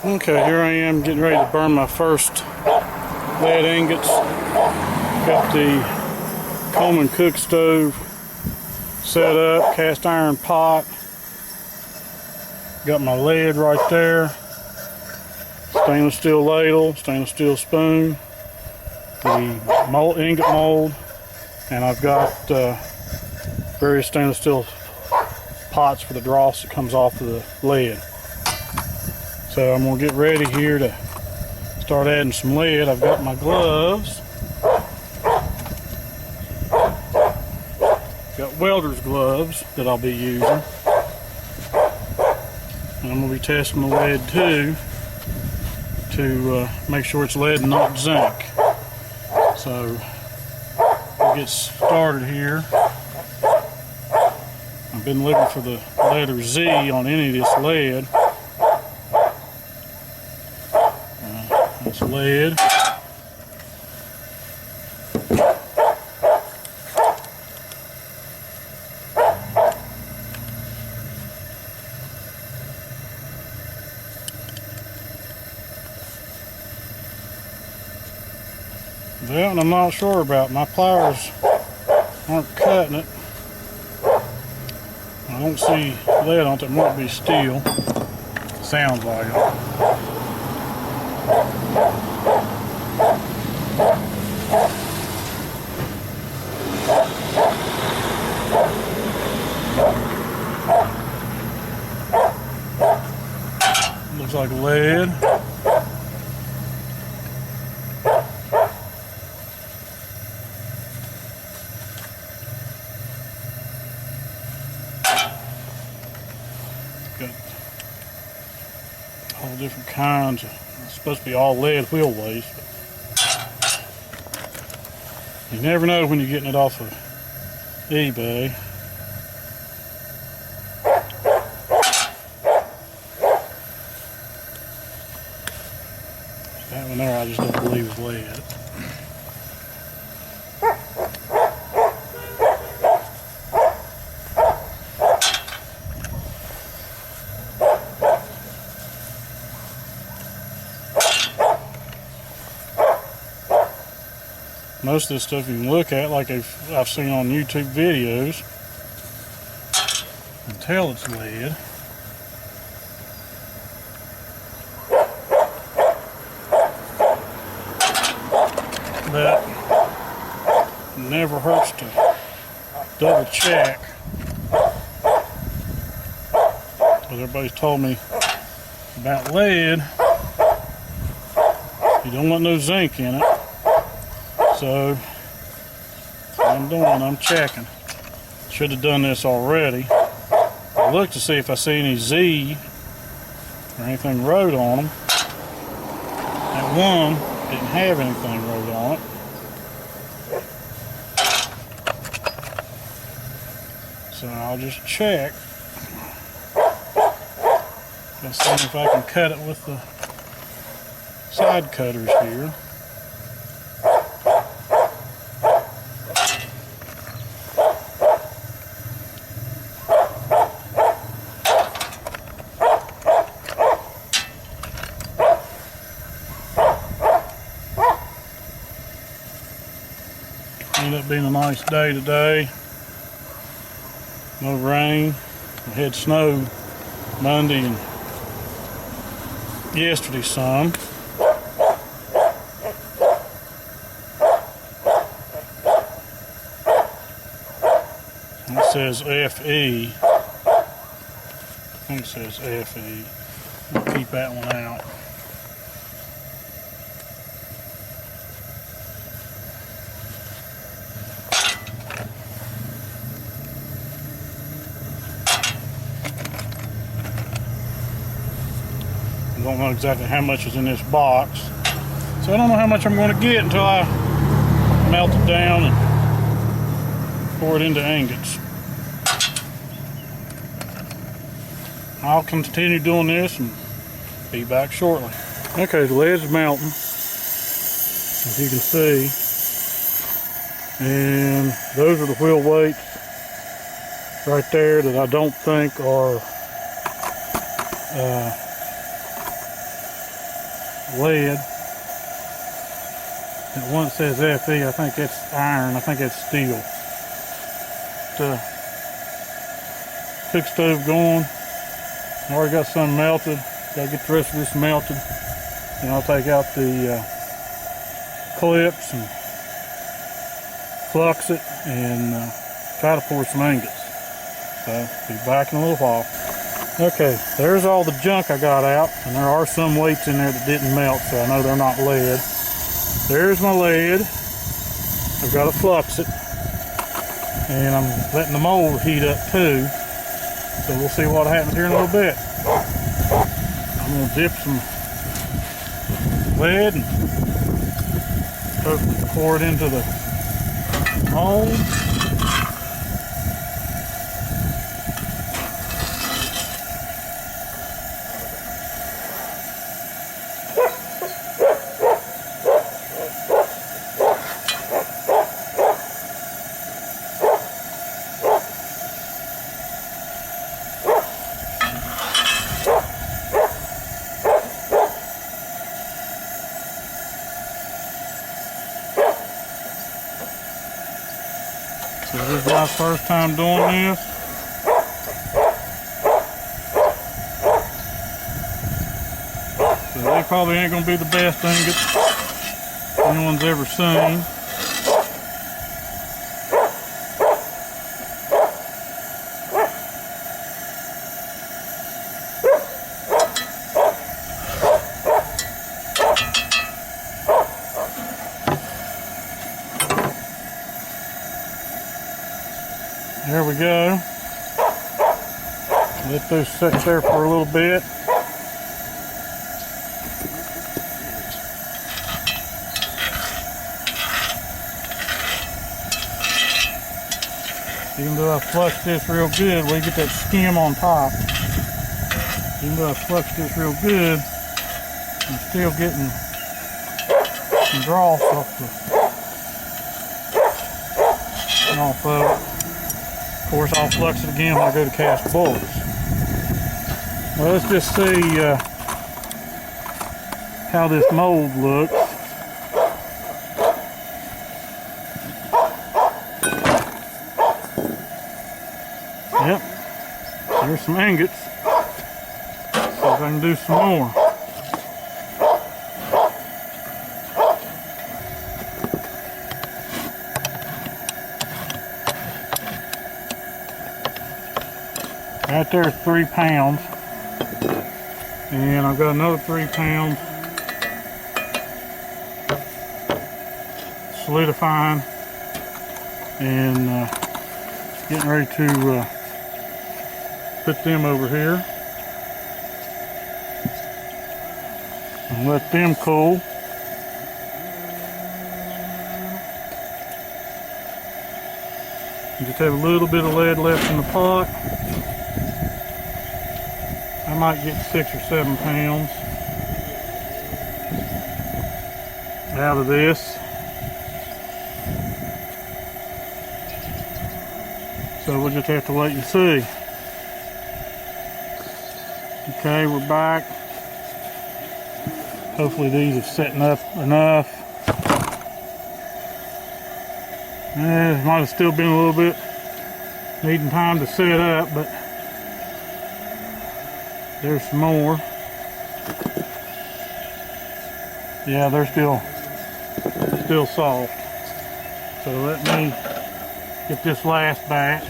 Okay, here I am getting ready to burn my first lead ingots. Got the Coleman cook stove set up, cast iron pot. Got my lead right there. Stainless steel ladle, stainless steel spoon, the ingot mold, and I've got various stainless steel pots for the dross that comes off of the lead. So I'm going to get ready here to start adding some lead. I've got my gloves. Got welder's gloves that I'll be using. And I'm going to be testing the lead too to make sure it's lead and not zinc. So we'll get started here. I've been looking for the letter Z on any of this lead. That's lead. That one I'm not sure about. My pliers aren't cutting it. I don't see lead on it. It might be steel. Sounds like it. Looks like lead. Got all different kinds. It's supposed to be all lead wheel waste. You never know when you're getting it off of eBay. That one there I just don't believe is lead. Most of this stuff you can look at, like I've seen on YouTube videos, and tell it's lead. But it never hurts to double check. Because everybody's told me about lead, you don't want no zinc in it. So what I'm doing, I'm checking. Should have done this already. I looked to see if I see any Z or anything wrote on them. That one didn't have anything wrote on it. So I'll just check. Let's see if I can cut it with the side cutters here. Ended up being a nice day today. No rain. We had snow Monday and yesterday some. And it says FE. I think it says FE. We'll keep that one out. I don't know exactly how much is in this box. So I don't know how much I'm going to get until I melt it down and pour it into ingots. I'll continue doing this and be back shortly. Okay, the lead's melting, as you can see. And those are the wheel weights right there that I don't think are lead. That one says Fe, I think that's iron, I think that's steel. Cook stove going. I already got some melted. Gotta get the rest of this melted. Then I'll take out the clips and flux it and try to pour some ingots. So, be back in a little while. Okay, there's all the junk I got out, and there are some weights in there that didn't melt, so I know they're not lead. There's my lead. I've got to flux it, and I'm letting the mold heat up too, so we'll see what happens here in a little bit. I'm going to dip some lead and hopefully pour it into the mold. So this is my first time doing this. So they probably ain't gonna be the best ingots anyone's ever seen. There we go. Let those sit there for a little bit. Even though I flushed this real good, we get that skim on top. Even though I flushed this real good, I'm still getting some dross off of it. Of course, I'll flux it again when I go to cast bullets. Well, let's just see how this mold looks. Yep, there's some ingots. See if I can do some more. Right there's 3 pounds, and I've got another 3 pounds solidifying and getting ready to put them over here and let them cool. You just have a little bit of lead left in the pot. I might get 6 or 7 pounds out of this. So we'll just have to wait and see. Okay, we're back. Hopefully these are setting up enough. Might have still been a little bit needing time to set up, but there's some more. Yeah, they're still soft. So let me get this last batch.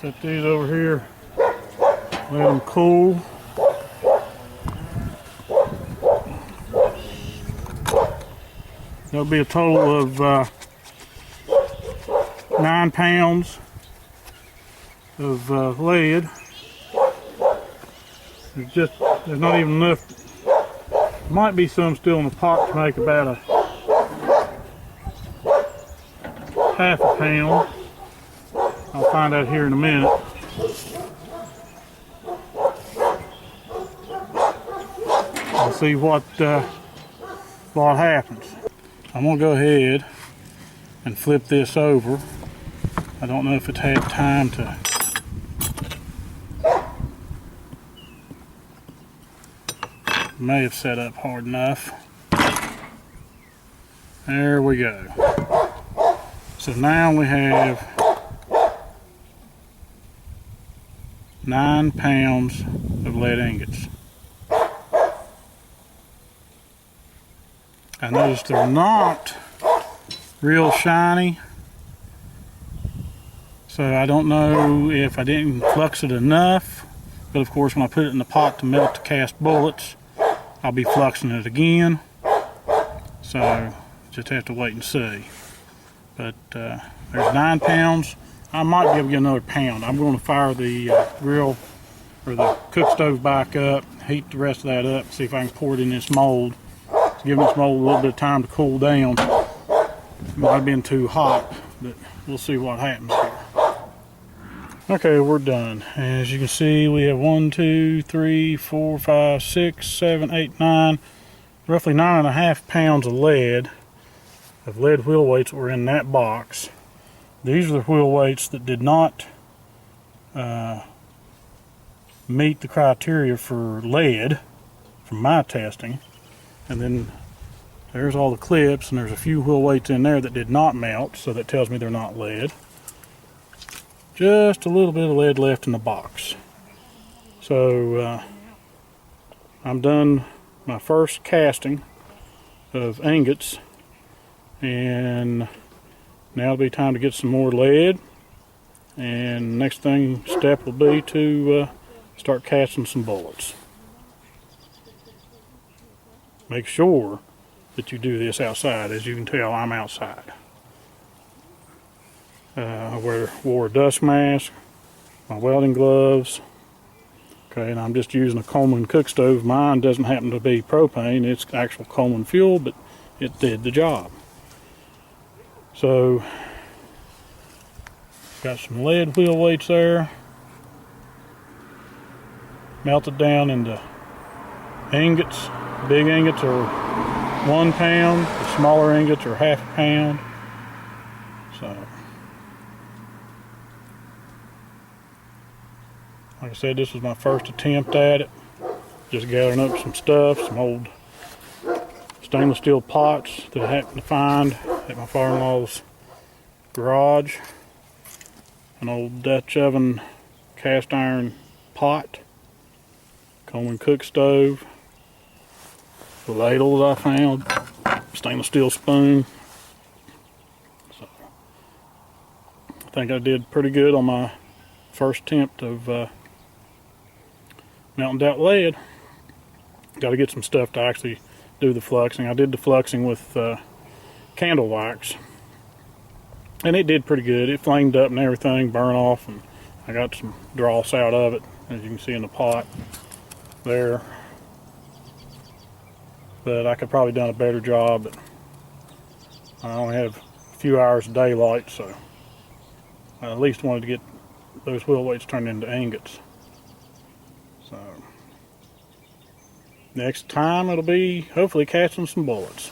Set these over here. Let them cool. That'll be a total of 9 pounds of lead. There's not even enough. Might be some still in the pot to make about a half a pound. I'll find out here in a minute. I'll see what happens. I'm gonna go ahead and flip this over. I don't know if it's had time to may have set up hard enough. There we go. So now we have 9 pounds of lead ingots. I noticed they're not real shiny, so I don't know if I didn't flux it enough, but of course when I put it in the pot to melt the cast bullets, I'll be fluxing it again, so just have to wait and see. But there's 9 pounds. I might give you another pound. I'm going to fire the grill or the cook stove back up, heat the rest of that up, see if I can pour it in this mold. Give this mold a little bit of time to cool down. It might have been too hot, but we'll see what happens here. Okay, we're done. As you can see, we have 1, 2, 3, 4, 5, 6, 7, 8, 9, roughly 9.5 pounds of lead wheel weights that were in that box. These are the wheel weights that did not meet the criteria for lead from my testing. And then there's all the clips, and there's a few wheel weights in there that did not melt, so that tells me they're not lead. Just a little bit of lead left in the box. So I'm done my first casting of ingots, and now it'll be time to get some more lead, and next step will be to start casting some bullets. Make sure that you do this outside. As you can tell, I'm outside. I wore a dust mask, my welding gloves. Okay, and I'm just using a Coleman cook stove. Mine doesn't happen to be propane, it's actual Coleman fuel, but it did the job. So, got some lead wheel weights there. Melted down into ingots. Big ingots are 1 pound, the smaller ingots are half a pound. So, like I said, this was my first attempt at it. Just gathering up some stuff, some old stainless steel pots that I happened to find at my father-in-law's garage. An old Dutch oven cast iron pot, Coleman cook stove, the ladle that I found, stainless steel spoon. So, I think I did pretty good on my first attempt of melting down lead. Got to get some stuff to actually do the fluxing. I did the fluxing with candle wax, and it did pretty good. It flamed up and everything, burned off, and I got some dross out of it, as you can see in the pot there. But I could probably done a better job, but I only have a few hours of daylight, so I at least wanted to get those wheel weights turned into ingots. So next time it'll be hopefully casting some bullets.